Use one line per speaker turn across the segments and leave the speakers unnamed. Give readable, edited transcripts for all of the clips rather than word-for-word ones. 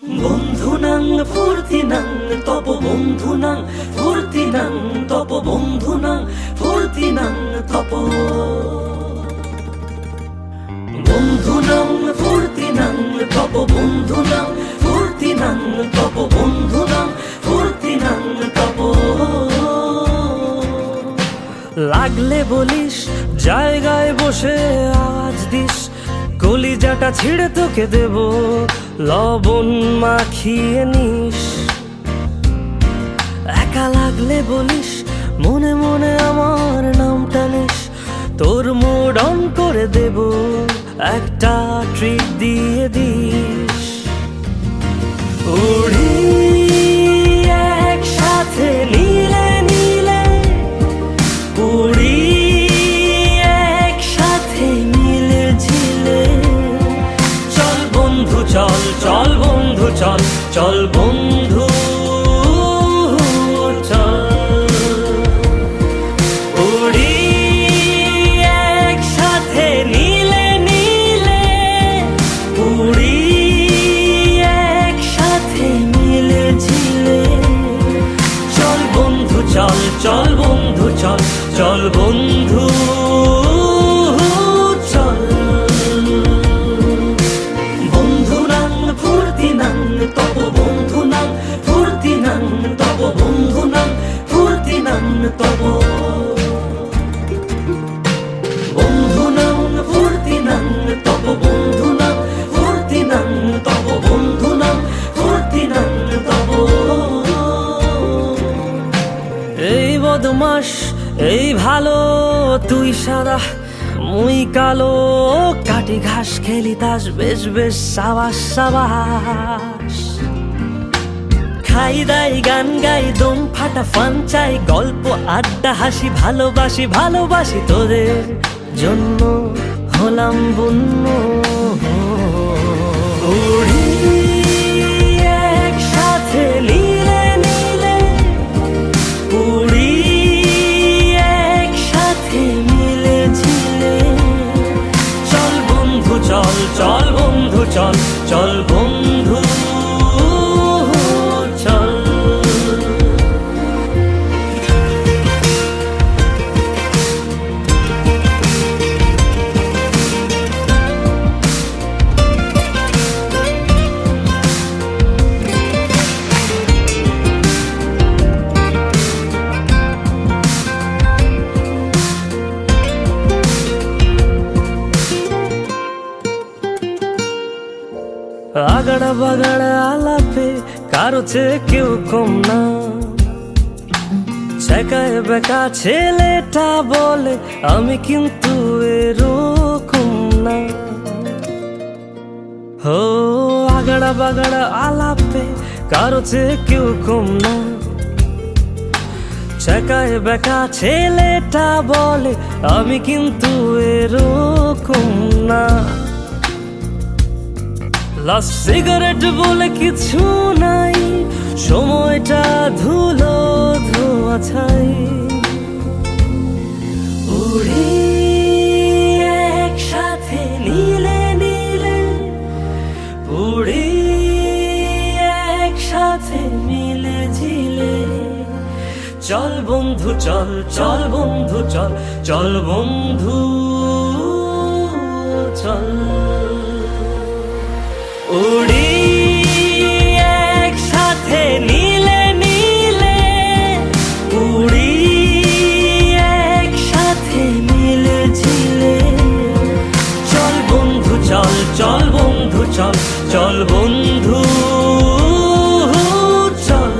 বন্ধুনাং ফুর্তিনাং তপ বন্ধুনাং ফুর্তিনাং তপ বন্ধুনাং ফুর্তিনাং তপ বন্ধুনাং ফুর্তিনাং তপ বন্ধুনাং ফুর্তিনাং তপ বন্ধুনাং ফুর্তিনাং তপ। লাগলে বলিস জায়গায় বসে আওয়াজ দিস, কলিজাটা ছিঁড়ে তোকে দেব লবণ মাখিয়ে নিস। একা লাগলে বলিস মনে মনে আমার নামটা নিস, তোর মুড অন করে দেব একটা ট্রিট দিয়ে দিস। উড়ি একসাথে নীলে নীলে, উড়ি একসাথে মিলে ঝিলে। চল বন্ধু চল, চল বন্ধু চল, চল বন্ধু চল। উড়ি একসাথে নীলে নীলে, উড়ি একসাথে মিলে ঝিলে। চল বন্ধু চল, চল বন্ধু চল, চল বন্ধু চল। বন্ধুনাং ফুর্তিনাং তপ বন্ধুনাং ফুর্তিনাং তপ বন্ধুনাং ফুর্তিনাং তপ। বন্ধুনাং ফুর্তিনাং তপ বন্ধুনাং ফুর্তিনাং তপ বন্ধুনাং ফুর্তিনাং তপ। এই বদমাস এই ভালো, তুই সাদা মুই কালো, কাটি ঘাস খেলি তাস বেশ বেশ সাবাস সাবাস। খাই দাই গান গাই দম ফাটা ফান চাই, গল্প আড্ডা হাসি ভালোবাসি ভালোবাসি, তোদের জন্য হলাম বন্য। উড়ি একসাথে নীলে নীলে, উড়ি একসাথে মিলে ঝিলে। চল বন্ধু চল, চল বন্ধু চল, চল বন্ধু চল। আগাড়া বাগাড়া আলাপে কারো চেয়ে কেউ কম না, ছেকায় বেকা ছেলেটা বলে আমি কিন্তু এরকম না। হো আগাড়া বাগাড়া আলাপে কারো চেয়ে কেউ কম না, ছেকায় বেকা ছেলেটা বলে আমি কিন্তু এরকম না। লাস্ট সিগারেট বলে কিছু নাই, সময়টা ধুলো ধোয়া ছাই। উড়ি একসাথে নীলে নীলে, উড়ি একসাথে মিলে ঝিলে। চল বন্ধু চল, চল বন্ধু চল, চল বন্ধু চল। উড়ি একসাথে নীলে নীলে, উড়ি একসাথে মিলে ঝিলে। চল বন্ধু চল, চল বন্ধু চল, চল বন্ধু চল।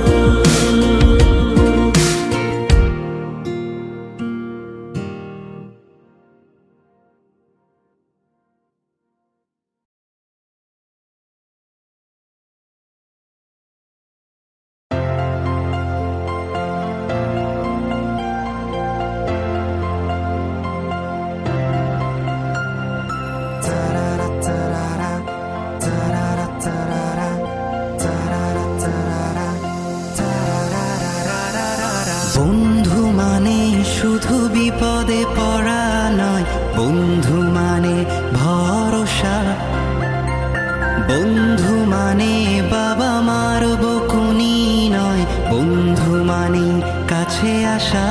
Ta-ra-ra-ta-ra-ra, ta-ra-ra-ta-ra. বন্ধু মানে বাবা মার বকুনি নয়, বন্ধু মানে কাছে আসা।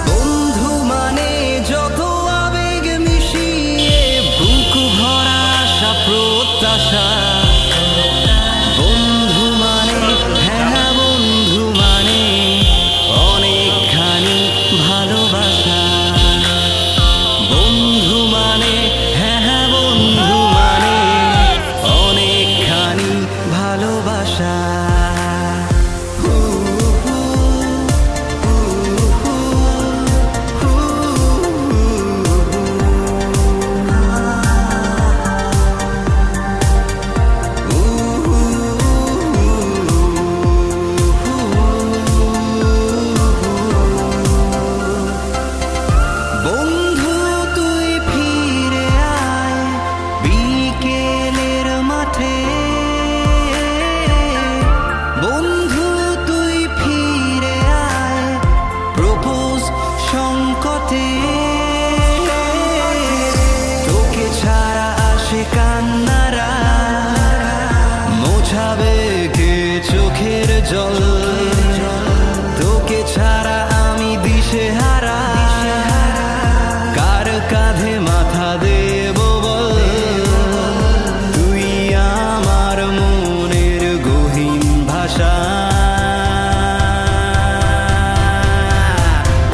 বন্ধু মানে যত আবেগ মিশিয়ে বুক ভরা আশা প্রত্যাশা। বন্ধু মানে হ্যাঁ, বন্ধু মানে অনেকখানি ভালোবাসা। বন্ধু মানে হ্যাঁ, বন্ধু মানে অনেকখানি ভালোবাসা। বন্ধু তুই ফিরে আয় বিকেলের মাঠে। বন্ধু তুই ফিরে আয় প্রপোজ সংকটে। তোকে ছাড়া আসে কান্নারা, মোছাবে কে চোখের জল। তোকে ছাড়া আমি দিশেহারা, কার কাঁধে মাথা দেব বল। তুই আমার মনের গহীন ভাষা।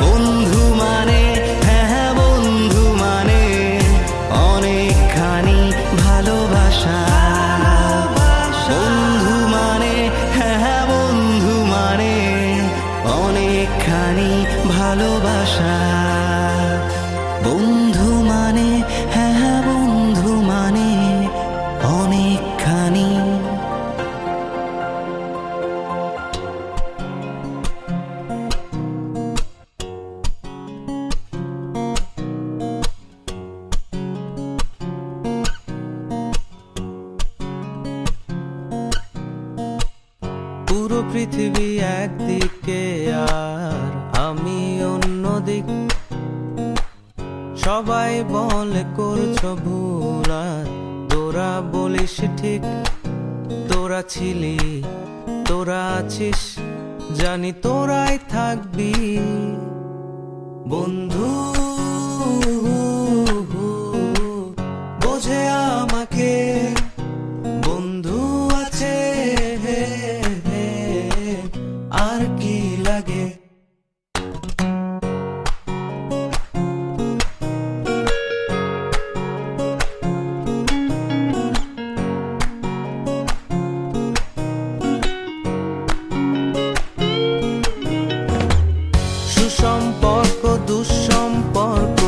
বন্ধু মানে হ্যাঁ, বন্ধু মানে অনেকখানি ভালোবাসা। বন্ধু মানে হ্যাঁ, বন্ধু মানে অনেকখানি ভালোবাসা। বন্ধু মানে হ্যাঁ, বন্ধু মানে অনেকখানি।
পুরো পৃথিবী একদিকে আর আমি অন্যদিক। সবাই বলে করছো ভুল আর তোরা বলিস ঠিক। তোরা ছিলি, তোরা আছিস, জানি তোরাই থাকবি। বন্ধু বোঝে আমাকে, বন্ধু আছে, আর কি লাগে। সুসম্পর্ক দুঃসম্পর্ক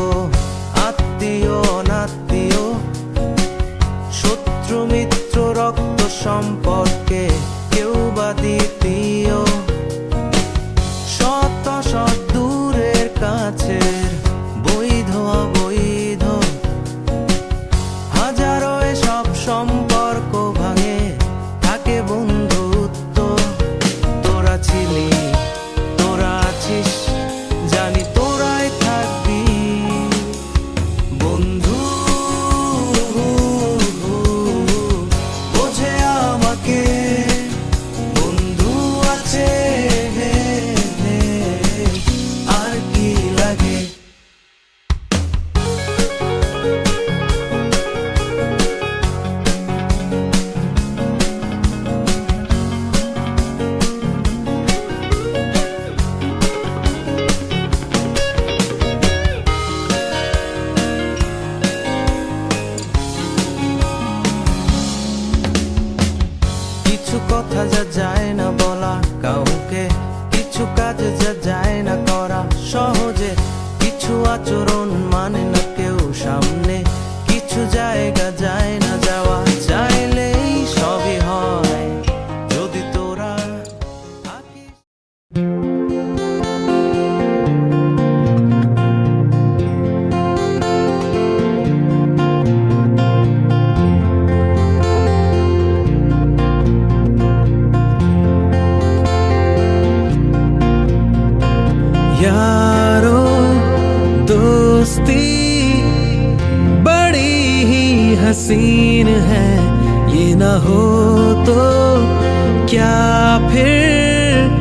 हसीन है, ये ना हो तो क्या फिर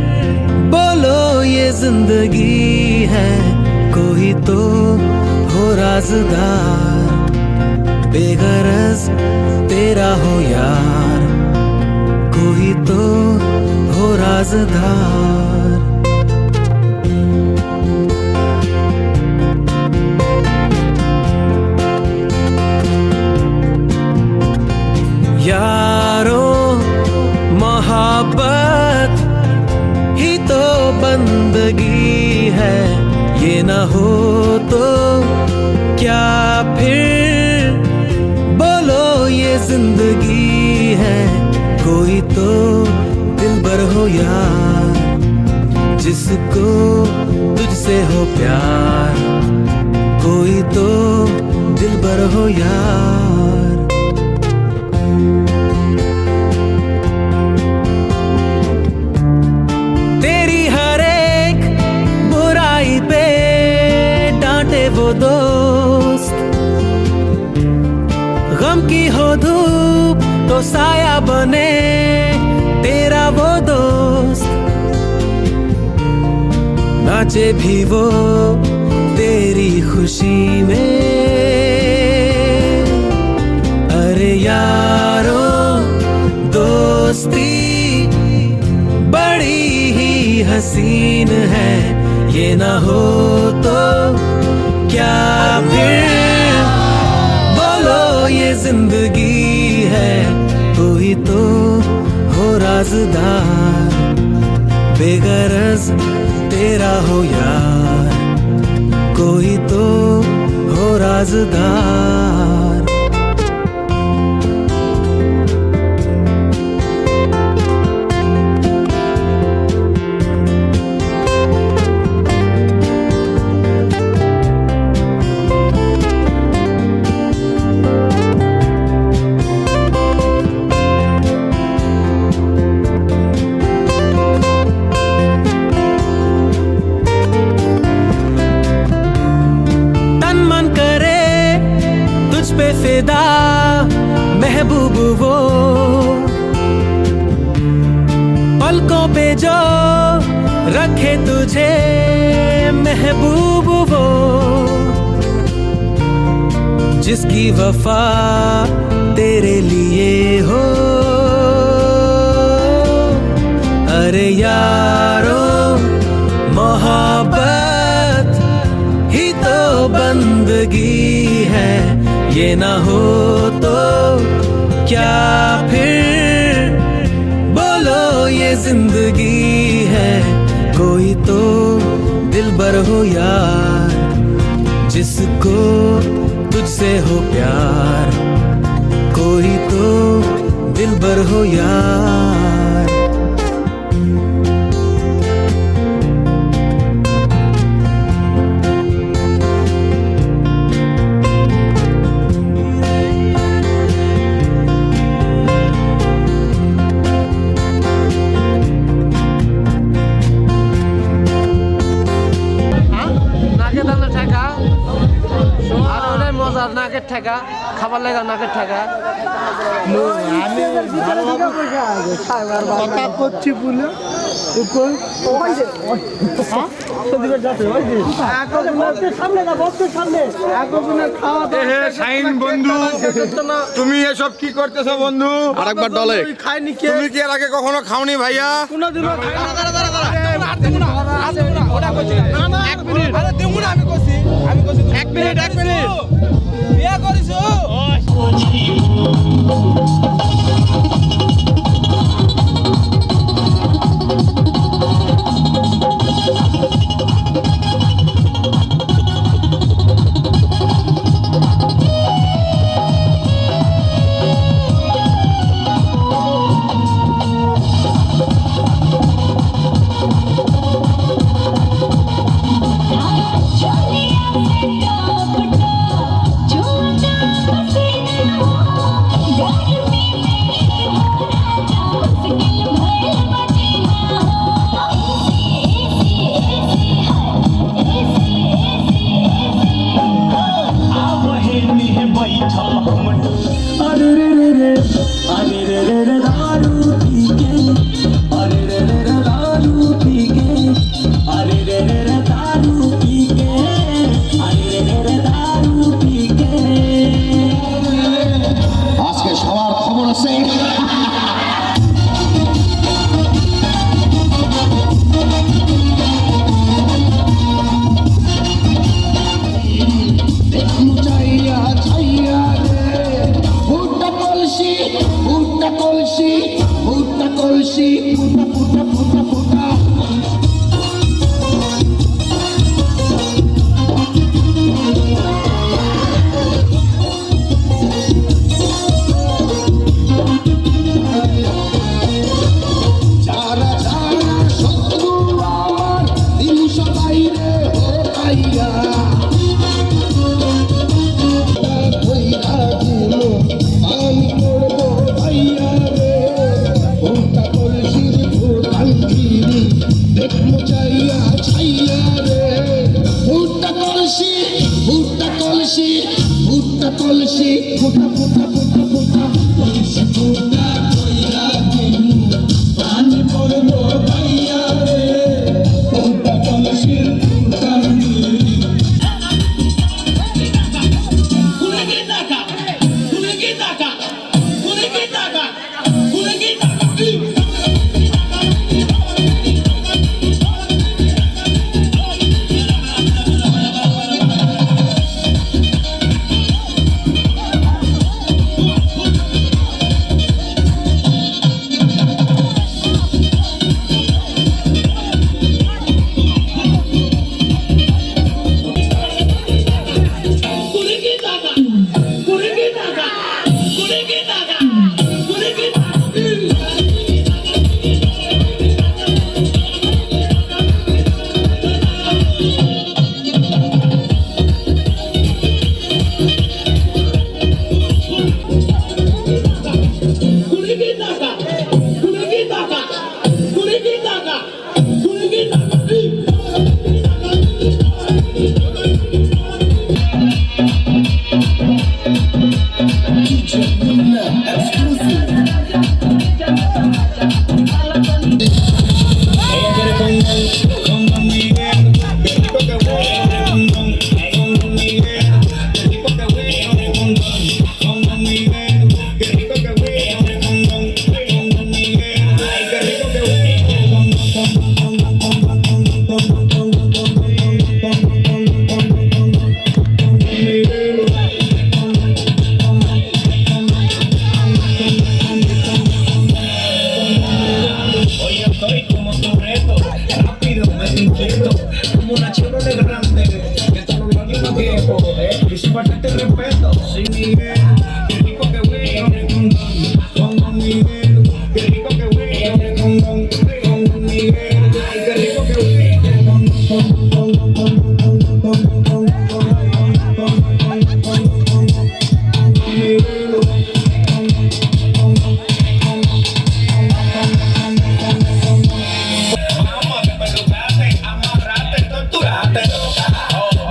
बोलो ये जिंदगी है। कोई तो हो राज़दार, बेगरज तेरा हो यार, कोई तो हो राज़दार। यारो मोहब्बत ही तो बंदगी है, ये ना हो तो क्या फिर बोलो ये जिंदगी है। कोई तो दिलबर हो यार, जिसको तुझसे हो प्यार, कोई तो दिलबर हो यार। तेरी हर एक बुराई पे डांटे वो दोस्त, गम की हो धूप तो साया बने तेरा वो दोस्त। नाचे भी वो तेरी खुशी में, अरे यारो दोस्ती बड़ी ही हसीन है, ये ना हो तो क्या फिर बोलो ये जिंदगी है। कोई तो हो राज़दार, बेगरज तेरा हो यार, कोई तो हो राज़दार। पे फिदा महबूब वो, पलकों पे जो रखे तुझे महबूब वो, जिसकी वफा तेरे लिए हो। अरे यारो मोहब्बत ही तो बंदगी है, ये ना हो तो क्या फिर बोलो ये जिंदगी है। कोई तो दिलबर हो यार, जिसको तुझसे हो प्यार, कोई तो दिलबर हो यार।
নাকের ঠেকা খাবার লাগা নাকের ঠেকা
কথা করছি বলে
বন্ধু তুমি এসব কি করতেছো বন্ধু?
আরেকবার ডলে
খাইনি, তুমি কি এর আগে কখনো খাওনি ভাইয়া?
এক মিনিট বিয়া করিছো?
Jolia,
अरे रे रे रे दारू पी के, अरे रे रे रे दारू पी के, अरे रे रे रे दारू पी के, अरे रे रे रे दारू पी के।
আজকে সবার খবর আছে। চাইয়া চাইয়া রে ভুট্টা কলসি ভুট্টা কলসি ভুট্টা কলসি ফুটা ফুটা ফুটা ফুটা যারা যারা শত্রু আমার দিন সবাই রে হইয়া আমি করবো ভাইয়া রে ভুট্টা কলসির ভোটাঙ্গিরি দেখবো চাইয়া ছাইয়া রে ভুট্টা কলসি ভুট্টা কলসি ভুট্টা কলসি ফুটা ফুটা ফুটা ফুটা কলসি ফুটা কইরা দিন আমি করবো ভাইয়া রে ভুট্টা কলসির ভোটাঙ্গিরি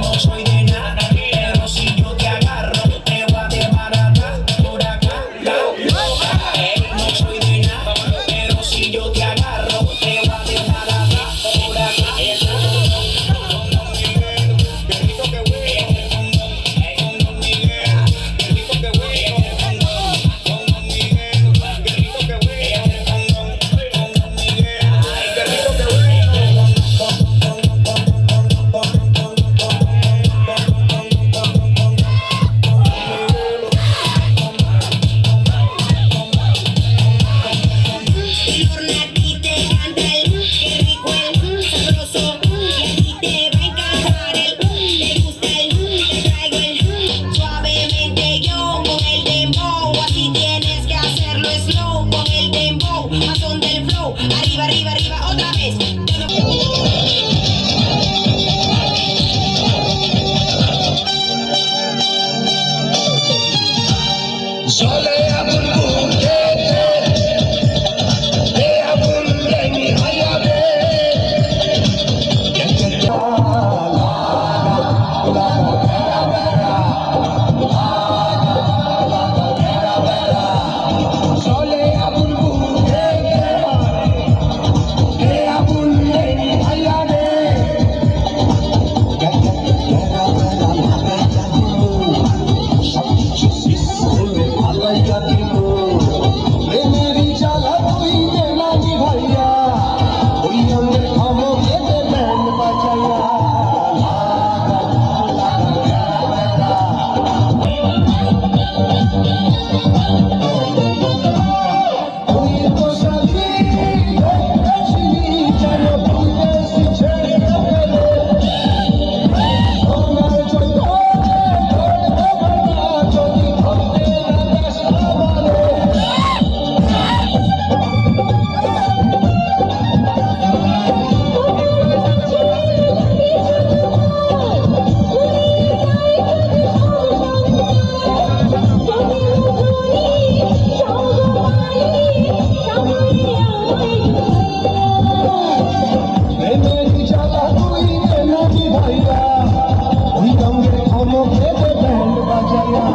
No soy de nada, pero si yo te agarro, te voy a devorar.
রাখিব প্রেমেরই জ্বালা তুই দে না নিভাইয়া ওই অঙ্গের ক্ষমকে দে ব্যান্ড বাজাইয়া তুই তো সাথী দেখেছিলি যেন বিদেশি ছেড়ে গেলে তোমার জন্য যদি ধরতে না যাস আমারে প্রেমেরই জ্বালা তুই দে না নিভাইয়া ওই অঙ্গের ক্ষমকে দে ব্যান্ড বাজাইয়া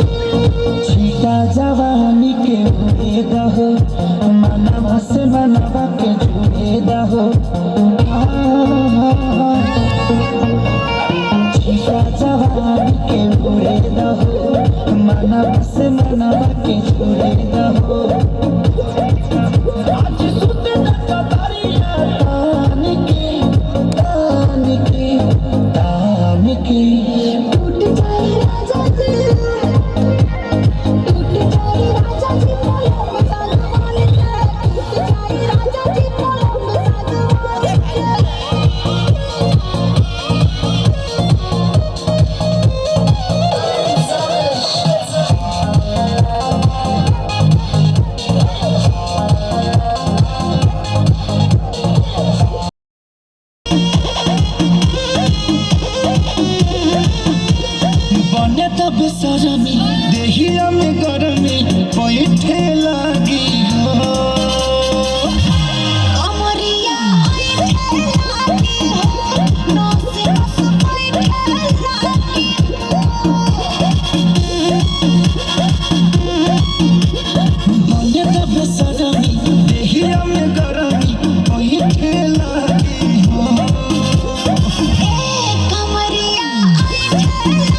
छीटा जवानी के उड़े दहो मनवा से मनवा के जुड़े दहो छीटा जवानी के उड़े दहो मनवा से मनवा के जुड़े दहो आज सुते तक तारिया तान के
टूट जाए राजा जी टूट जाए राजा जी पलंग सागवान के टूट जाए राजा जी पलंग सागवान के
बने तब सरमी देहिया में गरमी बैठे लगी हो
अमरिया आई लागी हो नौसे रस बैठे लागी
बने तब सरमी देहिया में गरमी बैठे लगी हो
कमरिया आई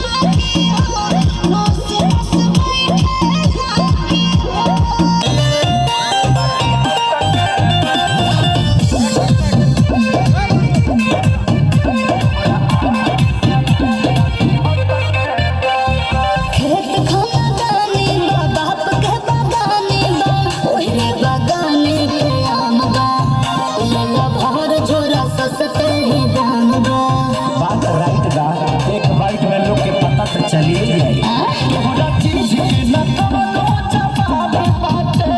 लागी हो नौसे रस बैठे लागी खेत खलिहानी बा बाप के बागानी बा ओहरे बागाने पे आम बा लला भर झोरा सस्ते ही दाम बा
बात राइट बा एक बाइट में लोग के पता तो चलिए जाए
पूरा चीज के न कमलो जवाब बाटे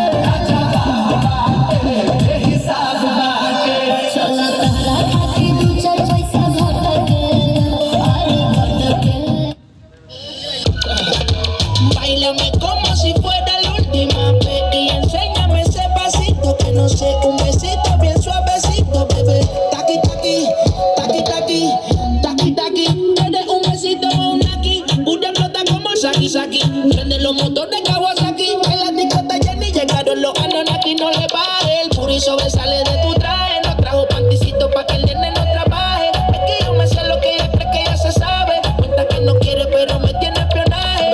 हिसाब बाटे
चला तहरा खाती दू चार पैसा घट के अरे घट के
Báilame como si fuera la última vez y enséñame ese pasito que no sé, un besito bien suavecito, bebé. Taqui taqui, taqui taqui, taqui taqui. Eres un besito o un aquí, una flota como Saki Saki. Prende los motores Kawasaki, en la discota Jenny llegaron los Anunnaki, no le baje el puri sobresale de tu traje, no trajo panticito pa' que el nene no trabaje. Es que yo me sé lo que ella cree que ya se sabe, cuenta que no quiere pero me tiene espionaje.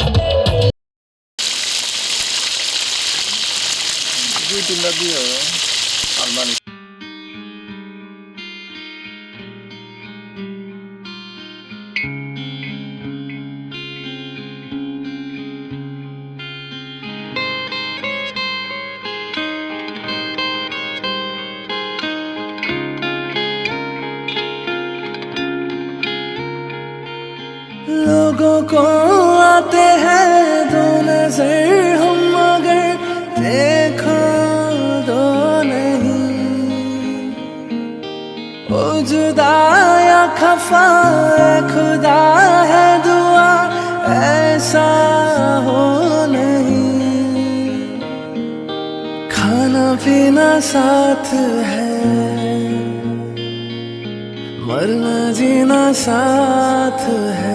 को आते हैं दो नजर हम मगर देखो दो नहीं। ओ जुदा या खफा खुदा है दुआ ऐसा हो नहीं। खाना पीना साथ है मरना जीना साथ है।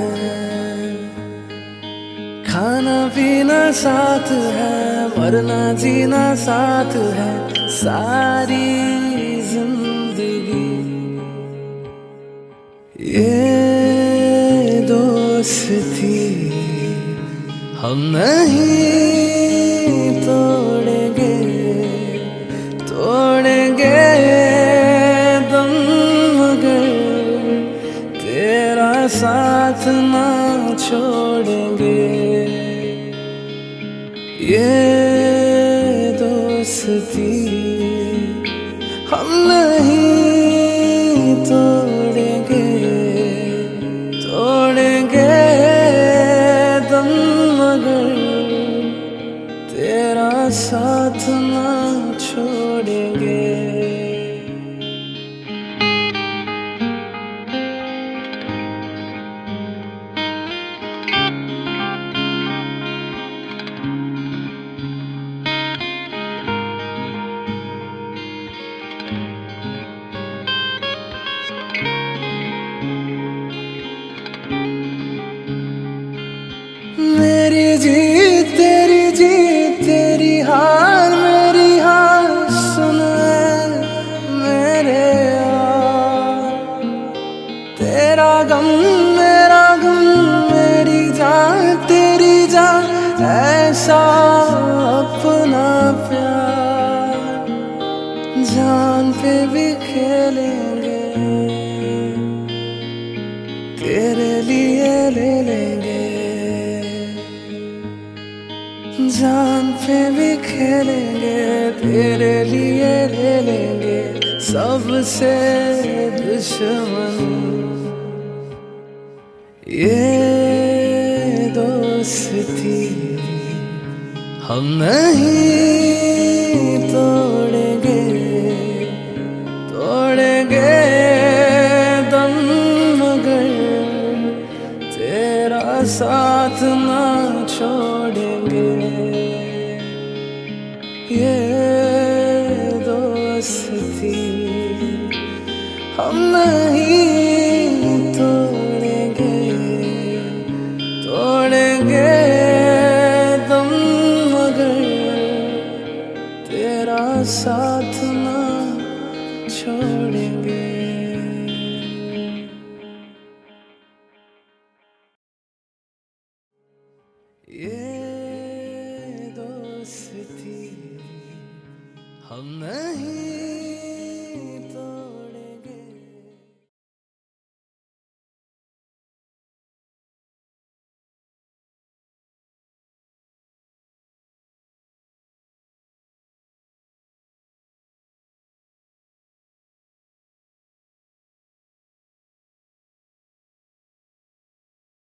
खाना पीना साथ है मरना जीना साथ है। सारी जिंदगी ये दोस्ती हम नहीं तोड़ेंगे तोड़ेंगे दम मगर तेरा साथ ना छोड़ेंगे। ये दोस्ती हम नहीं तोड़ेंगे तोड़ेंगे दम मगर तेरा साथ ना छोड़ेंगे। मेरी जीत तेरी हार मेरी हार सुन मेरे यार। तेरा गम मेरी जान तेरी जान ऐसा अपना प्यार। जान पे भी खेलेंगे तेरे लिए ले लेंगे। जान पे भी खेलेंगे तेरे लिए ले लेंगे। सबसे दुश्मन ये दोस्ती हम नहीं तोड़ेंगे तोड़ेंगे दम मगर तेरा साथ ना छोड़ेंगे। ये दोस्ती हम नहीं तोड़ेंगे तोड़ेंगे दम मगर तेरा साथ ना छोड़